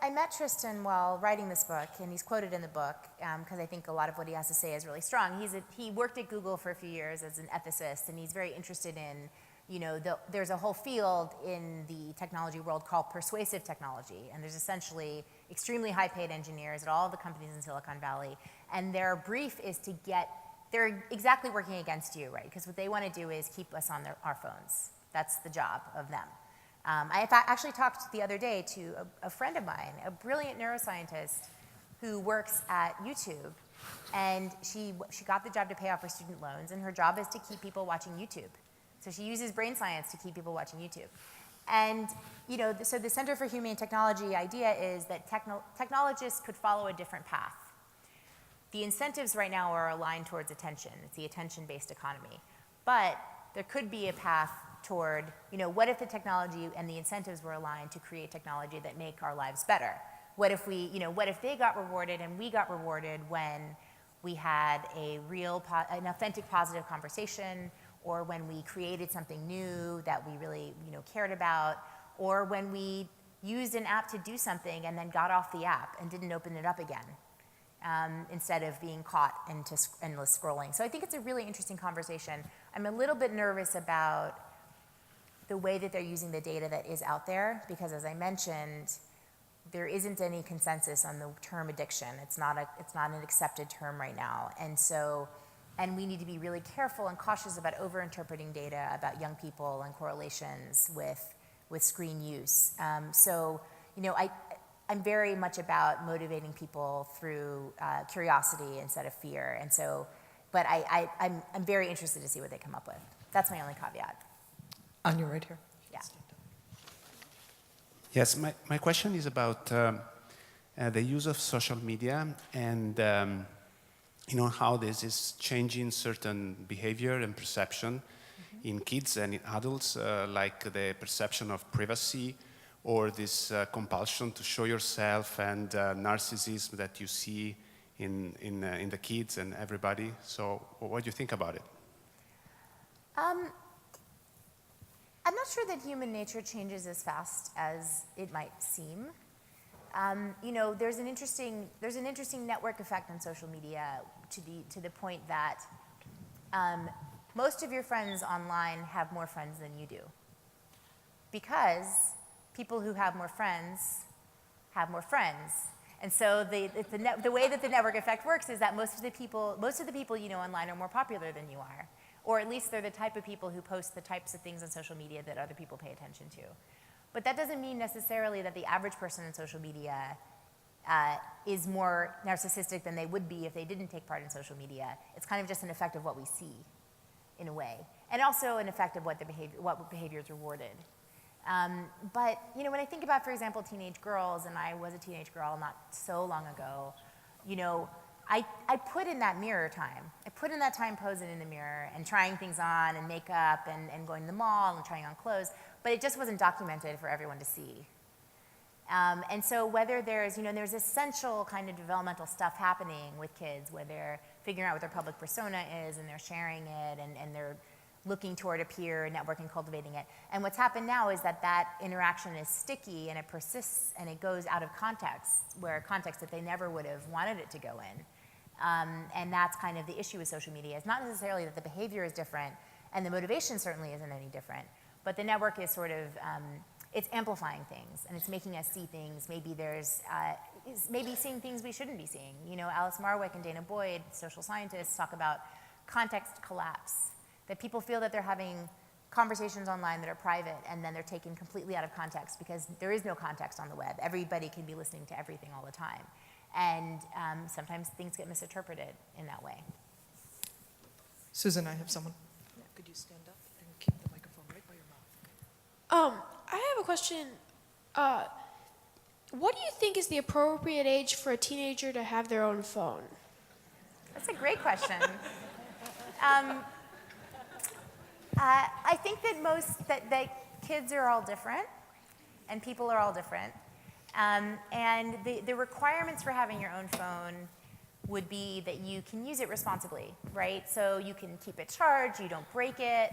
I met Tristan while writing this book, and he's quoted in the book because I think a lot of what he has to say is really strong. He worked at Google for a few years as an ethicist, and he's very interested in there's a whole field in the technology world called persuasive technology, and there's essentially extremely high-paid engineers at all the companies in Silicon Valley, and their brief is to they're exactly working against you, right? Because what they want to do is keep us on our phones. That's the job of them. I actually talked the other day to a friend of mine, a brilliant neuroscientist who works at YouTube, and she got the job to pay off her student loans, and her job is to keep people watching YouTube. So she uses brain science to keep people watching YouTube. And so the Center for Humane Technology idea is that technologists could follow a different path. The incentives right now are aligned towards attention. It's the attention-based economy. But there could be a path toward, what if the technology and the incentives were aligned to create technology that make our lives better? What if what if they got rewarded and we got rewarded when we had an authentic positive conversation, or when we created something new that we really, cared about, or when we used an app to do something and then got off the app and didn't open it up again, instead of being caught into endless scrolling. So I think it's a really interesting conversation. I'm a little bit nervous about the way that they're using the data that is out there, because as I mentioned, there isn't any consensus on the term addiction. It's not an accepted term right now. And we need to be really careful and cautious about over-interpreting data about young people and correlations with screen use. I'm very much about motivating people through curiosity instead of fear. But I'm very interested to see what they come up with. That's my only caveat. Anya, right here. Yeah. Yes, my question is about the use of social media and how this is changing certain behavior and perception in kids and in adults, like the perception of privacy or this compulsion to show yourself and narcissism that you see in the kids and everybody. So what do you think about it? I'm not sure that human nature changes as fast as it might seem. There's an interesting network effect on social media to the point that most of your friends online have more friends than you do, because people who have more friends have more friends. And so the way that the network effect works is that most of the people you know online are more popular than you are, or at least they're the type of people who post the types of things on social media that other people pay attention to. But that doesn't mean necessarily that the average person on social media is more narcissistic than they would be if they didn't take part in social media. It's kind of just an effect of what we see, in a way, and also an effect of what behavior is rewarded. But when I think about, for example, teenage girls, and I was a teenage girl not so long ago, I put in that mirror time. I put in that time posing in the mirror and trying things on and makeup and going to the mall and trying on clothes, but it just wasn't documented for everyone to see. And so whether there's essential kind of developmental stuff happening with kids, where they're figuring out what their public persona is and they're sharing it and they're looking toward a peer network and cultivating it. And what's happened now is that interaction is sticky and it persists and it goes out of context that they never would have wanted it to go in. And that's kind of the issue with social media. It's not necessarily that the behavior is different, and the motivation certainly isn't any different, but the network is sort of, it's amplifying things, and it's making us see things. Maybe maybe seeing things we shouldn't be seeing. Alice Marwick and Dana Boyd, social scientists, talk about context collapse, that people feel that they're having conversations online that are private, and then they're taken completely out of context because there is no context on the web. Everybody can be listening to everything all the time. And sometimes things get misinterpreted in that way. Susan, I have someone. Could you stand up and keep the microphone right by your mouth? I have a question. What do you think is the appropriate age for a teenager to have their own phone? That's a great question. I think that kids are all different, and people are all different. And the requirements for having your own phone would be that you can use it responsibly, right? So you can keep it charged, you don't break it,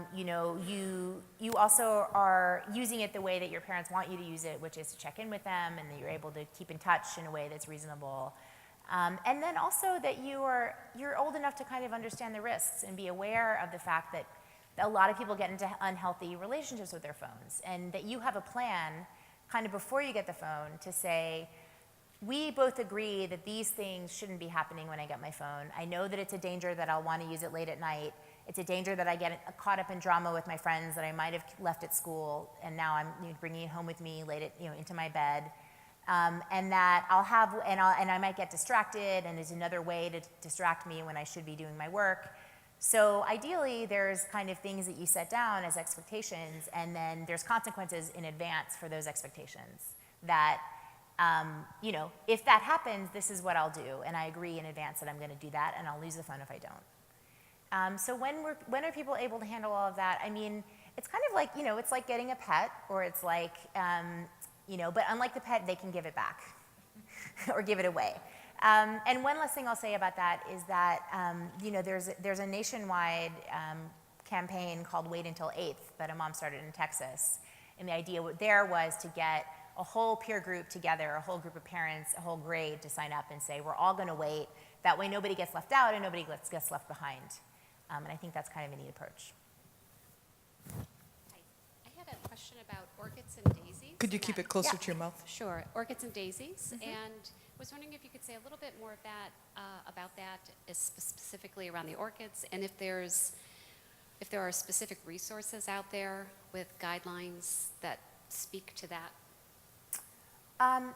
you also are using it the way that your parents want you to use it, which is to check in with them, and that you're able to keep in touch in a way that's reasonable. And then also that you're old enough to kind of understand the risks and be aware of the fact that a lot of people get into unhealthy relationships with their phones, and that you have a plan kind of before you get the phone to say, we both agree that these things shouldn't be happening when I get my phone. I know that it's a danger that I'll want to use it late at night. It's a danger that I get caught up in drama with my friends that I might have left at school, and now I'm bringing it home with me late at, into my bed. And that I'll have, and I might get distracted, and there's another way to distract me when I should be doing my work. So ideally, there's kind of things that you set down as expectations, and then there's consequences in advance for those expectations. That, if that happens, this is what I'll do, and I agree in advance that I'm going to do that, and I'll lose the phone if I don't. So when are people able to handle all of that? I mean, it's kind of like, it's like getting a pet, or it's like, but unlike the pet, they can give it back or give it away. And one last thing I'll say about that is that, there's a nationwide campaign called Wait Until 8th that a mom started in Texas. And the idea there was to get a whole peer group together, a whole group of parents, a whole grade to sign up and say, we're all going to wait. That way nobody gets left out and nobody gets left behind. And I think that's kind of a neat approach. I had a question about Orchids and Daisies. Could you keep it closer to your mouth? Sure, Orchids and Daisies, and was wondering if you could say a little bit more about that, specifically around the orchids, and if there are specific resources out there with guidelines that speak to that.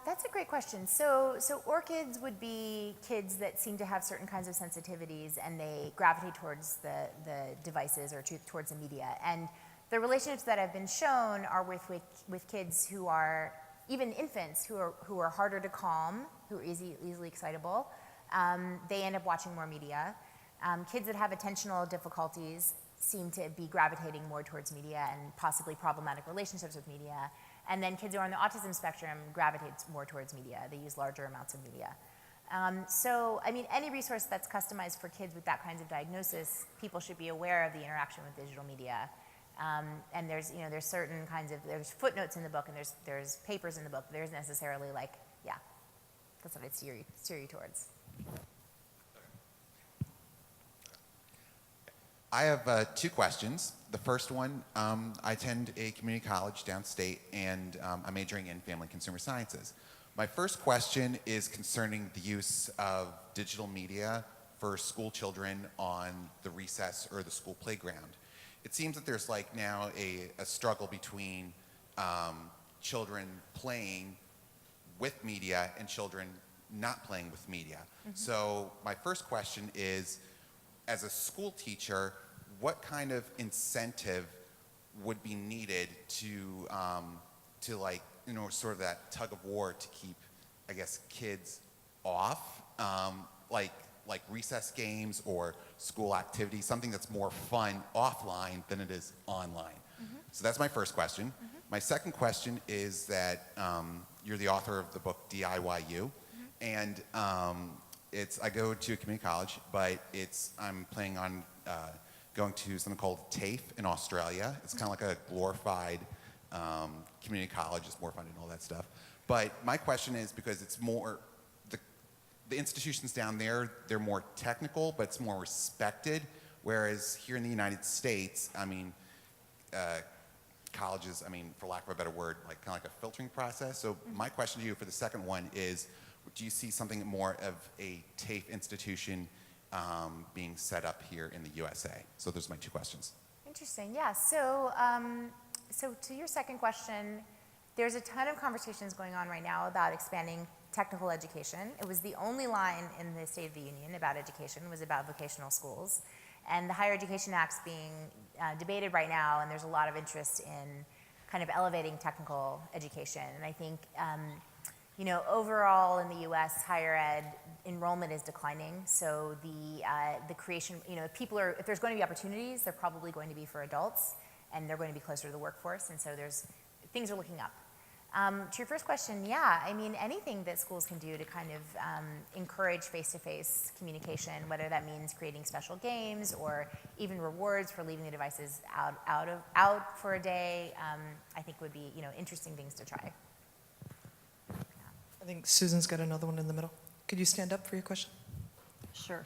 That's a great question. So orchids would be kids that seem to have certain kinds of sensitivities, and they gravitate towards the devices or towards the media. And the relationships that have been shown are with kids who are, even infants, who are harder to calm, who are easily excitable. They end up watching more media. Kids that have attentional difficulties seem to be gravitating more towards media and possibly problematic relationships with media. And then kids who are on the autism spectrum gravitate more towards media. They use larger amounts of media. Any resource that's customized for kids with that kinds of diagnosis, people should be aware of the interaction with digital media. And there's certain kinds of, there's footnotes in the book, and there's papers in the book. There's necessarily that's what I'd steer you towards. I have 2 questions. The first one, I attend a community college downstate, and I'm majoring in family and consumer sciences. My first question is concerning the use of digital media for school children on the recess or the school playground. It seems that there's now a struggle between children playing with media and children not playing with media. Mm-hmm. So my first question is, as a school teacher, what kind of incentive would be needed to sort of that tug of war to keep, I guess, kids off, like recess games or school activities, something that's more fun offline than it is online. Mm-hmm. So that's my first question. Mm-hmm. My second question is that you're the author of the book DIYU, mm-hmm. and I go to a community college, but I'm planning on going to something called TAFE in Australia. It's kind of like a glorified community college. It's more fun and all that stuff. But my question is, because it's more, the institutions down there, they're more technical, but it's more respected. Whereas here in the United States, colleges, for lack of a better word, kind of like a filtering process. So my question to you for the second one is, do you see something more of a TAFE institution being set up here in the USA? So those are my 2 questions. Interesting, yeah. So to your second question, there's a ton of conversations going on right now about expanding technical education. It was the only line in the State of the Union about education, was about vocational schools. And the Higher Education Act's being debated right now, and there's a lot of interest in kind of elevating technical education. And I think, overall in the US, higher ed enrollment is declining. So the creation, if there's going to be opportunities, they're probably going to be for adults, and they're going to be closer to the workforce. And so things are looking up. To your first question, anything that schools can do to kind of encourage face-to-face communication, whether that means creating special games or even rewards for leaving the devices out for a day, I think would be interesting things to try. I think Susan's got another one in the middle. Could you stand up for your question? Sure.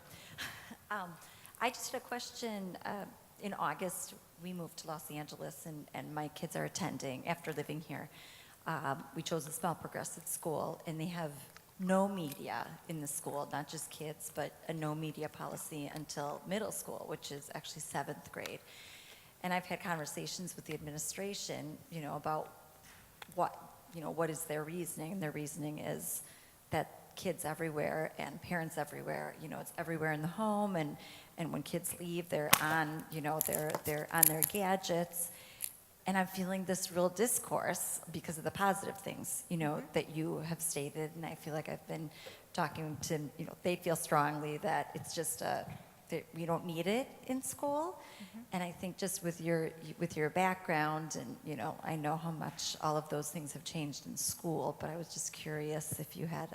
I just had a question. in August, we moved to Los Angeles, and my kids are attending after living here. We chose a small progressive school, and they have no media in the school, not just kids, but a no media policy until middle school, which is actually 7th grade. And I've had conversations with the administration, about what is their reasoning, and their reasoning is that kids everywhere and parents everywhere, it's everywhere in the home, and when kids leave, they're on, they're on their gadgets. And I'm feeling this real discourse because of the positive things, that you have stated, and I feel like I've been talking to, they feel strongly that it's just that we don't need it in school. And I think just with your background, and I know how much all of those things have changed in school, but I was just curious if you had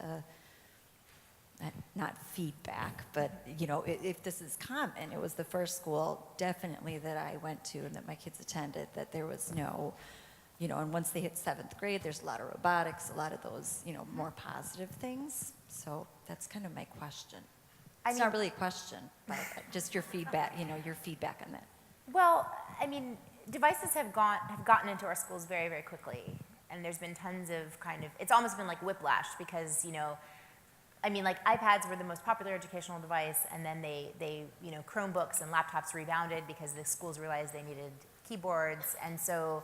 not feedback, but if this is common. It was the first school definitely that I went to and that my kids attended that there was no, and once they hit 7th grade, there's a lot of robotics, a lot of those, more positive things. So that's kind of my question. It's not really a question, but just your feedback, your feedback on that. Well, I mean, devices have gotten into our schools very, very quickly, and there's been tons of it's almost been like whiplash because, like iPads were the most popular educational device, and then they Chromebooks and laptops rebounded because the schools realized they needed keyboards, and so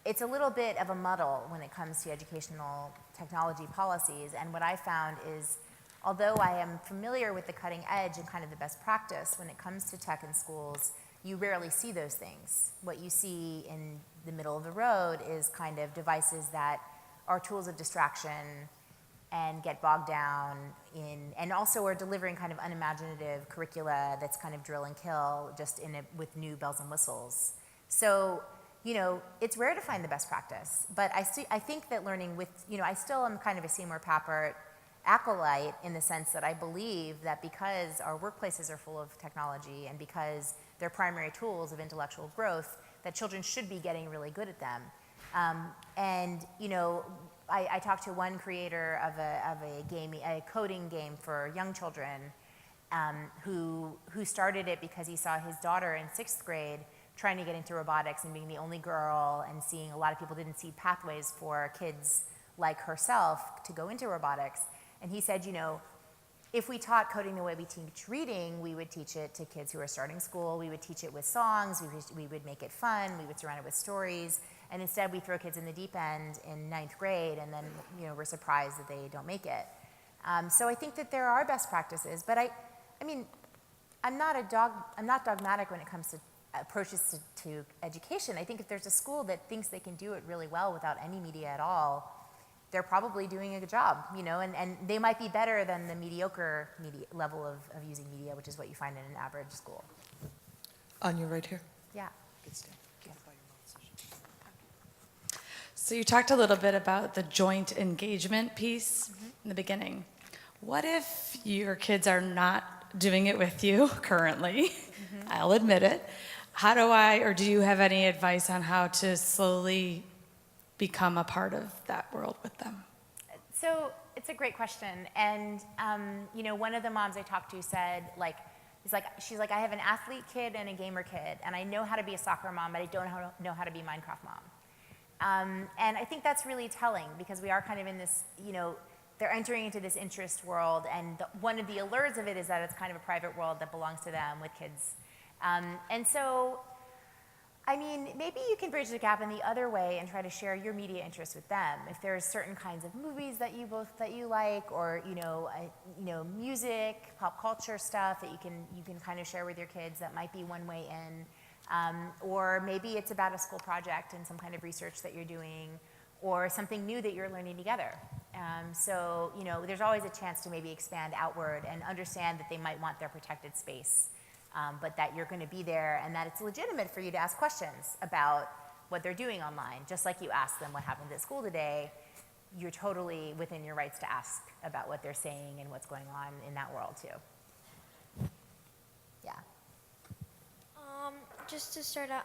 it's a little bit of a muddle when it comes to educational technology policies. And what I found is, although I am familiar with the cutting edge and kind of the best practice when it comes to tech in schools, you rarely see those things. What you see in the middle of the road is kind of devices that are tools of distraction and get bogged down in, and also are delivering kind of unimaginative curricula that's kind of drill and kill, just with new bells and whistles. So, it's rare to find the best practice, but I think that learning with, I still am kind of a Seymour Papert acolyte in the sense that I believe that because our workplaces are full of technology and because they're primary tools of intellectual growth, that children should be getting really good at them. I talked to one creator of a coding game for young children who started it because he saw his daughter in 6th grade trying to get into robotics and being the only girl, and seeing a lot of people didn't see pathways for kids like herself to go into robotics. And he said, if we taught coding the way we teach reading, we would teach it to kids who are starting school. We would teach it with songs. We would make it fun. We would surround it with stories. And instead, we throw kids in the deep end in 9th grade, and then we're surprised that they don't make it. So I think that there are best practices, but I'm not dogmatic when it comes to approaches to education. I think if there's a school that thinks they can do it really well without any media at all, they're probably doing a good job, and they might be better than the mediocre level of using media, which is what you find in an average school. Anya, right here. Yeah. Good stand. Keep it by your mouth. So you talked a little bit about the joint engagement piece in the beginning. What if your kids are not doing it with you currently? I'll admit it. Do you have any advice on how to slowly become a part of that world with them? So it's a great question. And, one of the moms I talked to said, she's like, I have an athlete kid and a gamer kid, and I know how to be a soccer mom, but I don't know how to be a Minecraft mom. And I think that's really telling, because we are kind of in this, they're entering into this interest world, and one of the allures of it is that it's kind of a private world that belongs to them with kids. And so, maybe you can bridge the gap in the other way and try to share your media interests with them. If there's certain kinds of movies that you like, or music, pop culture stuff that you can kind of share with your kids, that might be one way in. Or maybe it's about a school project and some kind of research that you're doing, or something new that you're learning together. So there's always a chance to maybe expand outward and understand that they might want their protected space. But that you're going to be there, and that it's legitimate for you to ask questions about what they're doing online. Just like you ask them what happened at school today, you're totally within your rights to ask about what they're saying and what's going on in that world too. Yeah. Just to start out,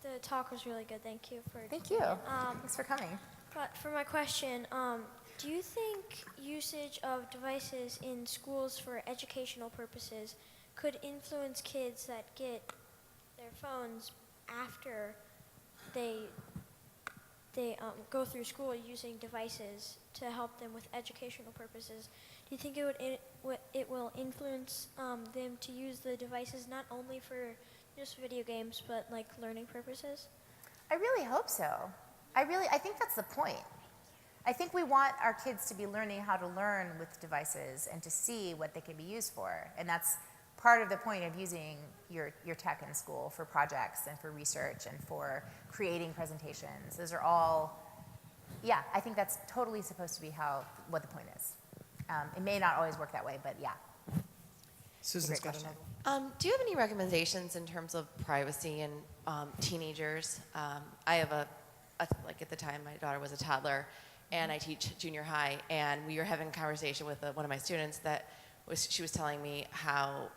the talk was really good. Thank you for. Thank you. Thanks for coming. But for my question, do you think usage of devices in schools for educational purposes could influence kids that get their phones after they go through school using devices to help them with educational purposes. Do you think it will influence them to use the devices not only for just video games, but like learning purposes? I really hope so. I think that's the point. I think we want our kids to be learning how to learn with devices and to see what they can be used for. And that's part of the point of using your tech in school for projects and for research and for creating presentations. Those are all, yeah, I think that's totally supposed to be what the point is. It may not always work that way, but yeah. Susan's got question. another. Do you have any recommendations in terms of privacy in teenagers? I have like at the time my daughter was a toddler, and I teach junior high, and we were having a conversation with one of my students she was telling me how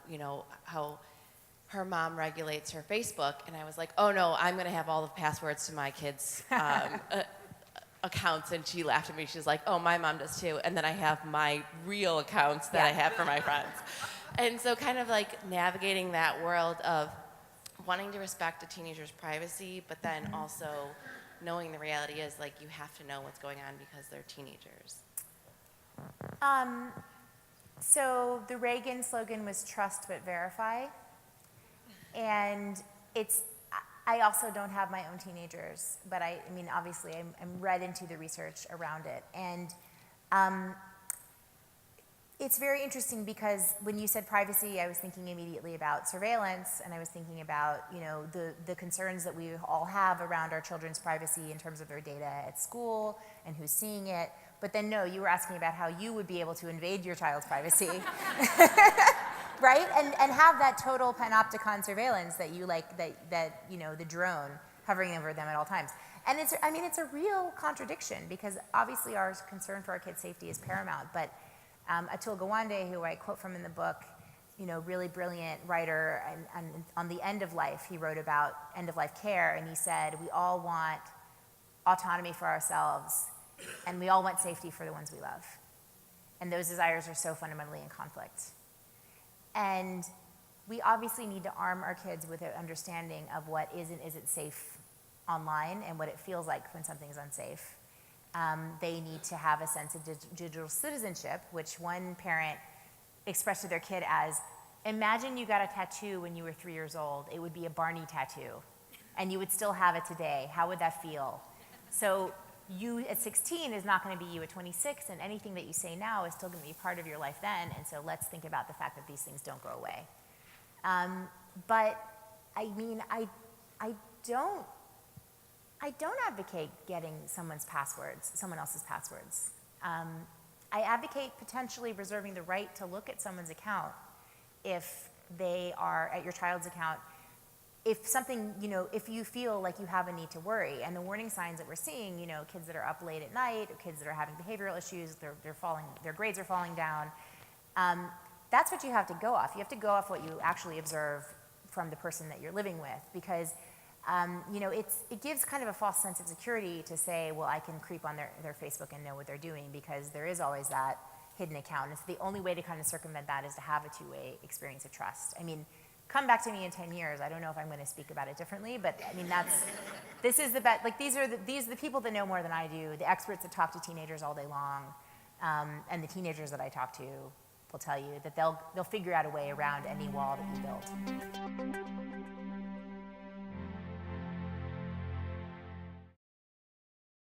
her mom regulates her Facebook, and I was like, oh no, I'm going to have all the passwords to my kids' accounts, and she laughed at me. She was like, oh, my mom does too, and then I have my real accounts that I have for my friends. And so kind of like navigating that world of wanting to respect a teenager's privacy, but then also knowing the reality is like you have to know what's going on because they're teenagers. So the Reagan slogan was trust but verify. And I also don't have my own teenagers, but I mean, obviously I'm read into the research around it. And it's very interesting because when you said privacy, I was thinking immediately about surveillance, and I was thinking about, the concerns that we all have around our children's privacy in terms of their data at school and who's seeing it. But then no, you were asking about how you would be able to invade your child's privacy, right? And have that total panopticon surveillance that you like, the drone hovering over them at all times. And it's a real contradiction because obviously our concern for our kids' safety is paramount, but Atul Gawande, who I quote from in the book, really brilliant writer, and on the end of life, he wrote about end of life care, and he said, we all want autonomy for ourselves, and we all want safety for the ones we love. And those desires are so fundamentally in conflict. And we obviously need to arm our kids with an understanding of what is and isn't safe online and what it feels like when something's unsafe. They need to have a sense of digital citizenship, which one parent expressed to their kid as, imagine you got a tattoo when you were 3 years old. It would be a Barney tattoo, and you would still have it today. How would that feel? So you at 16 is not going to be you at 26, and anything that you say now is still going to be part of your life then, and so let's think about the fact that these things don't go away. But I mean, I don't advocate getting someone else's passwords. I advocate potentially reserving the right to look at someone's account if they are at your child's account. If something, if you feel like you have a need to worry, and the warning signs that we're seeing, kids that are up late at night, or kids that are having behavioral issues, their grades are falling down, that's what you have to go off. You have to go off what you actually observe from the person that you're living with, because it gives kind of a false sense of security to say, well, I can creep on their Facebook and know what they're doing, because there is always that hidden account. And it's the only way to kind of circumvent that is to have a two-way experience of trust. I mean, come back to me in 10 years. I don't know if I'm going to speak about it differently, but I mean, this is the best. Like, these are the people that know more than I do, the experts that talk to teenagers all day long, and the teenagers that I talk to will tell you that they'll figure out a way around any wall that you build.